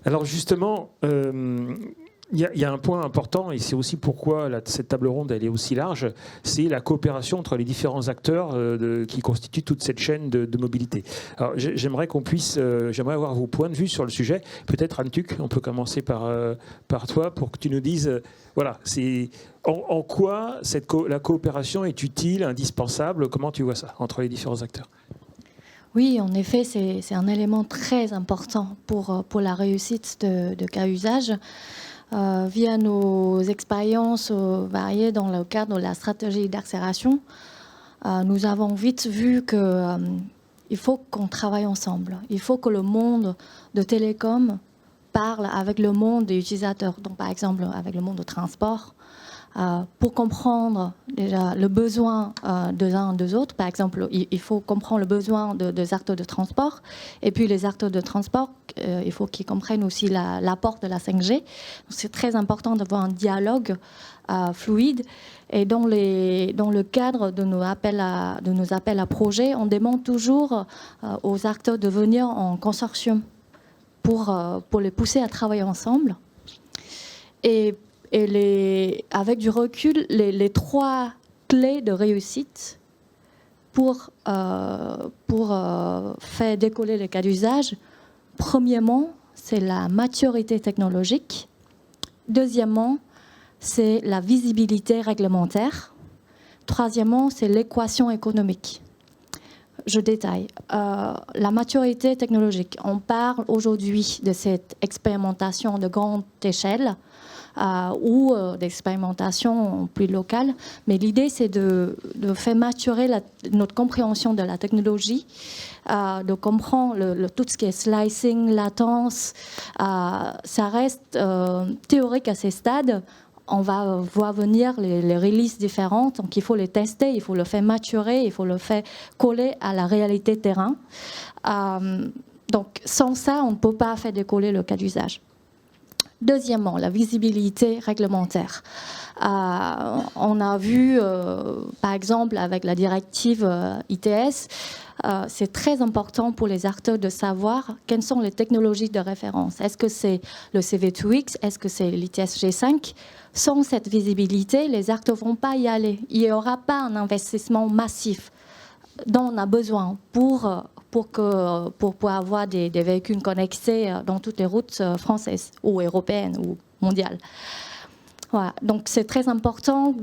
Alors justement, il y a un point important, et c'est aussi pourquoi cette table ronde elle est aussi large, c'est la coopération entre les différents acteurs qui constituent toute cette chaîne de mobilité. Alors j'aimerais j'aimerais avoir vos points de vue sur le sujet. Peut-être Anne Tuc, on peut commencer par toi pour que tu nous dises, voilà, c'est en quoi la coopération est utile, indispensable. Comment tu vois ça entre les différents acteurs? Oui, en effet, c'est un élément très important pour la réussite de cas usage. Via nos expériences variées dans le cadre de la stratégie d'accélération, nous avons vite vu qu'il faut qu'on travaille ensemble. Il faut que le monde de télécom parle avec le monde des utilisateurs, donc par exemple avec le monde de transport, pour comprendre déjà le besoin des uns des autres. Par exemple, il faut comprendre le besoin des acteurs de transport. Et puis les acteurs de transport, il faut qu'ils comprennent aussi l'apport de la 5G. C'est très important d'avoir un dialogue fluide. Et dans le cadre de nos appels à projets, on demande toujours aux acteurs de venir en consortium pour les pousser à travailler ensemble. Et avec du recul, les trois clés de réussite pour faire décoller les cas d'usage, premièrement, c'est la maturité technologique. Deuxièmement, c'est la visibilité réglementaire. Troisièmement, c'est l'équation économique. Je détaille. La maturité technologique. On parle aujourd'hui de cette expérimentation de grande échelle ou d'expérimentation plus locale. Mais l'idée, c'est de faire maturer notre compréhension de la technologie, de comprendre tout ce qui est slicing, latence. Ça reste théorique à ces stades. On va voir venir les releases différentes, donc il faut les tester, il faut le faire maturer, il faut le faire coller à la réalité terrain. Donc sans ça, on ne peut pas faire décoller le cas d'usage. Deuxièmement, la visibilité réglementaire. On a vu, par exemple, avec la directive ITS, c'est très important pour les acteurs de savoir quelles sont les technologies de référence. Est-ce que c'est le CV2X? Est-ce que c'est l'ITS G5? Sans cette visibilité, les acteurs ne vont pas y aller. Il n'y aura pas un investissement massif dont on a besoin pour avoir des véhicules connectés dans toutes les routes françaises ou européennes ou mondiales. Voilà. Donc c'est très important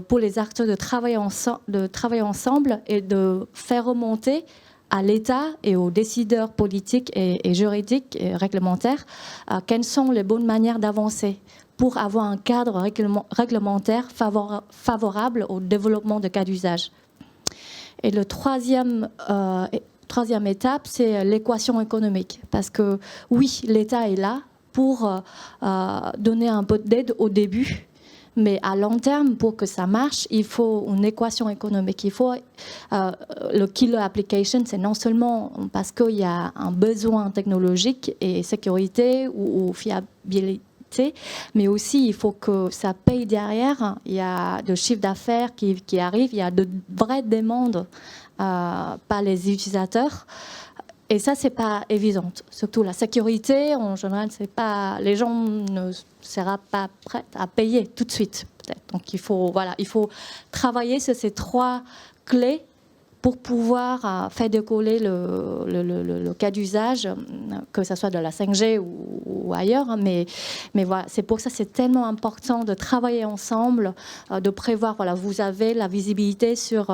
pour les acteurs de travailler ensemble et de faire remonter à l'État et aux décideurs politiques et juridiques et réglementaires quelles sont les bonnes manières d'avancer pour avoir un cadre réglementaire favorable au développement de cas d'usage. Et le troisième étape, c'est l'équation économique. Parce que oui, l'État est là pour donner un peu d'aide au début, mais à long terme, pour que ça marche, il faut une équation économique. Il faut le killer application, c'est non seulement parce qu'il y a un besoin technologique et sécurité ou fiabilité, mais aussi il faut que ça paye derrière. Il y a de chiffre d'affaires qui arrive, il y a de vraies demandes par les utilisateurs. Et ça, c'est pas évident. Surtout la sécurité, en général, c'est pas, les gens ne seront pas prêts à payer tout de suite, peut-être. Donc il faut travailler sur ces trois clés pour pouvoir faire décoller le cas d'usage, que ce soit de la 5G ou ailleurs. Mais voilà, c'est pour ça que c'est tellement important de travailler ensemble, de prévoir. Voilà, vous avez la visibilité sur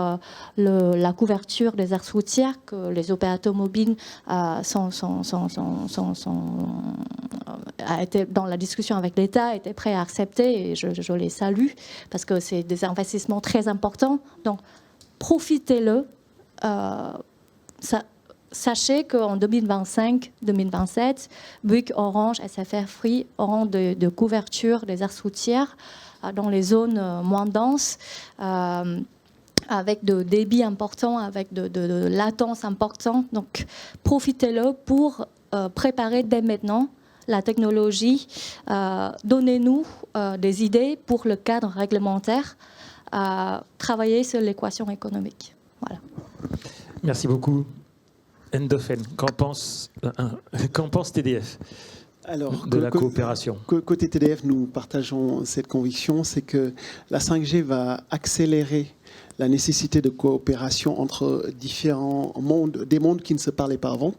la couverture des aires routières, que les opérateurs mobiles a été dans la discussion avec l'État, étaient prêts à accepter, et je les salue, parce que c'est des investissements très importants. Donc, profitez-le. Sachez qu'en 2025-2027, Bouygues, Orange, SFR Free auront de couverture des aires routières dans les zones moins denses, avec de débits importants, avec de latence importante. Donc, profitez-le pour préparer dès maintenant la technologie. Donnez-nous des idées pour le cadre réglementaire, travailler sur l'équation économique. Voilà. Merci beaucoup. Endofen, qu'en pense TDF? Alors, de la coopération. Côté TDF, nous partageons cette conviction, c'est que la 5G va accélérer la nécessité de coopération entre différents mondes, des mondes qui ne se parlaient pas avant.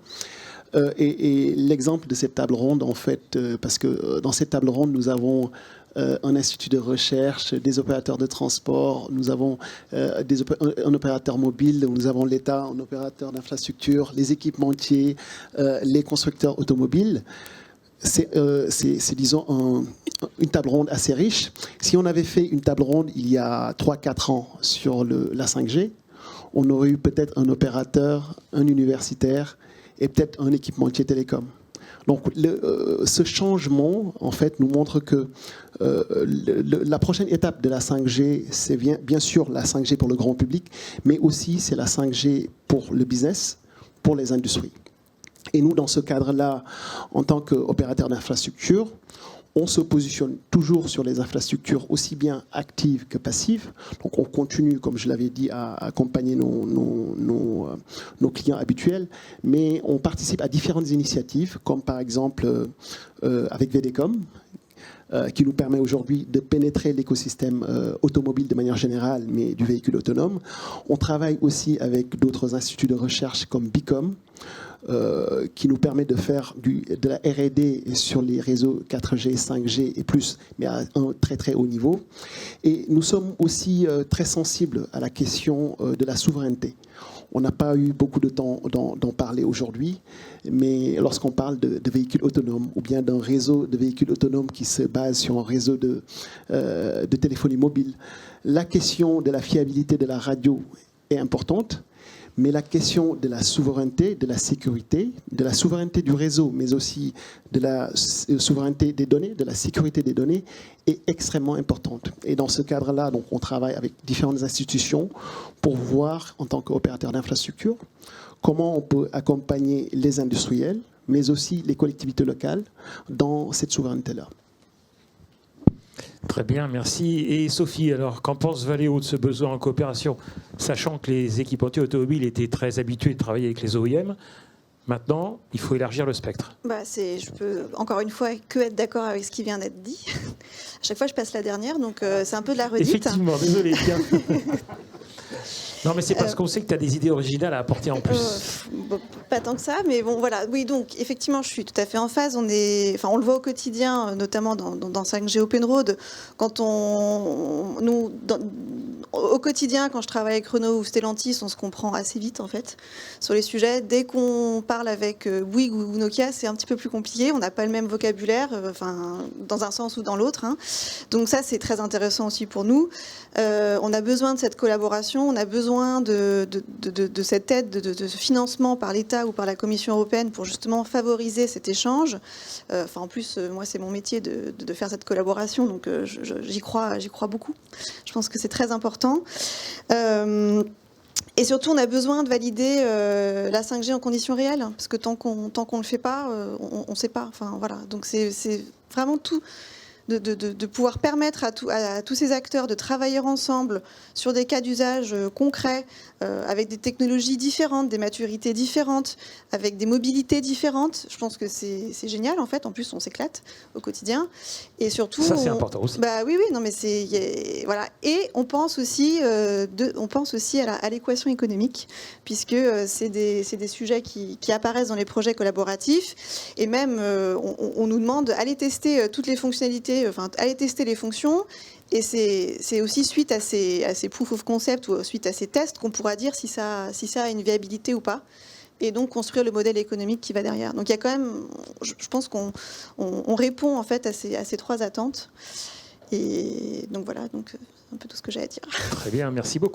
Et l'exemple de cette table ronde, en fait, parce que dans cette table ronde, nous avons un institut de recherche, des opérateurs de transport, nous avons un opérateur mobile, nous avons l'État, un opérateur d'infrastructure, les équipementiers, les constructeurs automobiles. C'est disons, une table ronde assez riche. Si on avait fait une table ronde il y a 3-4 ans sur la 5G, on aurait eu peut-être un opérateur, un universitaire et peut-être un équipementier télécom. Donc ce changement, en fait, nous montre que la prochaine étape de la 5G, c'est bien sûr la 5G pour le grand public, mais aussi c'est la 5G pour le business, pour les industries. Et nous, dans ce cadre-là, en tant qu'opérateur d'infrastructure, on se positionne toujours sur les infrastructures aussi bien actives que passives. Donc on continue, comme je l'avais dit, à accompagner nos clients habituels, mais on participe à différentes initiatives, comme par exemple avec VDCOM, qui nous permet aujourd'hui de pénétrer l'écosystème automobile de manière générale, mais du véhicule autonome. On travaille aussi avec d'autres instituts de recherche comme BICOM, qui nous permet de faire de la R&D sur les réseaux 4G, 5G et plus, mais à un très très haut niveau. Et nous sommes aussi très sensibles à la question de la souveraineté. On n'a pas eu beaucoup de temps d'en parler aujourd'hui, mais lorsqu'on parle de véhicules autonomes ou bien d'un réseau de véhicules autonomes qui se base sur un réseau de téléphonie mobile, la question de la fiabilité de la radio est importante. Mais la question de la souveraineté, de la sécurité, de la souveraineté du réseau, mais aussi de la souveraineté des données, de la sécurité des données, est extrêmement importante. Et dans ce cadre-là, donc, on travaille avec différentes institutions pour voir, en tant qu'opérateur d'infrastructure, comment on peut accompagner les industriels, mais aussi les collectivités locales dans cette souveraineté-là. Très bien, merci. Et Sophie, alors, qu'en pense Valeo de ce besoin en coopération, sachant que les équipementiers automobiles étaient très habitués de travailler avec les OEM? Maintenant, il faut élargir le spectre. Je peux, encore une fois, que être d'accord avec ce qui vient d'être dit. À chaque fois, je passe la dernière, donc c'est un peu de la redite. Effectivement, désolé. Non, mais c'est parce qu'on sait que tu as des idées originales à apporter en plus. Pas tant que ça, mais bon, voilà. Oui, donc, effectivement, je suis tout à fait en phase. On le voit au quotidien, notamment dans 5G Open Road. Quand au quotidien, quand je travaille avec Renault ou Stellantis, on se comprend assez vite, en fait, sur les sujets. Dès qu'on parle avec Bouygues ou Nokia, c'est un petit peu plus compliqué. On n'a pas le même vocabulaire, dans un sens ou dans l'autre. Hein. Donc ça, c'est très intéressant aussi pour nous. On a besoin de cette collaboration, on a besoin de cette aide, de ce financement par l'État ou par la Commission européenne pour justement favoriser cet échange. En plus, moi, c'est mon métier de faire cette collaboration, donc j'y crois beaucoup. Je pense que c'est très important. Et surtout, on a besoin de valider la 5G en conditions réelles, parce que tant qu'on ne le fait pas, on ne sait pas. Enfin, voilà. Donc c'est vraiment tout. De pouvoir permettre à tous ces acteurs de travailler ensemble sur des cas d'usage concrets, avec des technologies différentes, des maturités différentes, avec des mobilités différentes. Je pense que c'est génial, en fait. En plus, on s'éclate au quotidien. Et surtout, ça, c'est important aussi. Oui, non, mais voilà. Et on pense aussi, à l'équation économique, puisque c'est des sujets qui apparaissent dans les projets collaboratifs. Et même, on nous demande d'aller tester toutes les fonctionnalités, aller tester les fonctions. Et c'est aussi suite à ces proof of concept ou suite à ces tests qu'on pourra dire si ça a une viabilité ou pas. Et donc construire le modèle économique qui va derrière. Donc il y a quand même, je pense qu'on répond en fait à ces trois attentes. Et donc voilà, donc un peu tout ce que j'ai à dire. Très bien, merci beaucoup.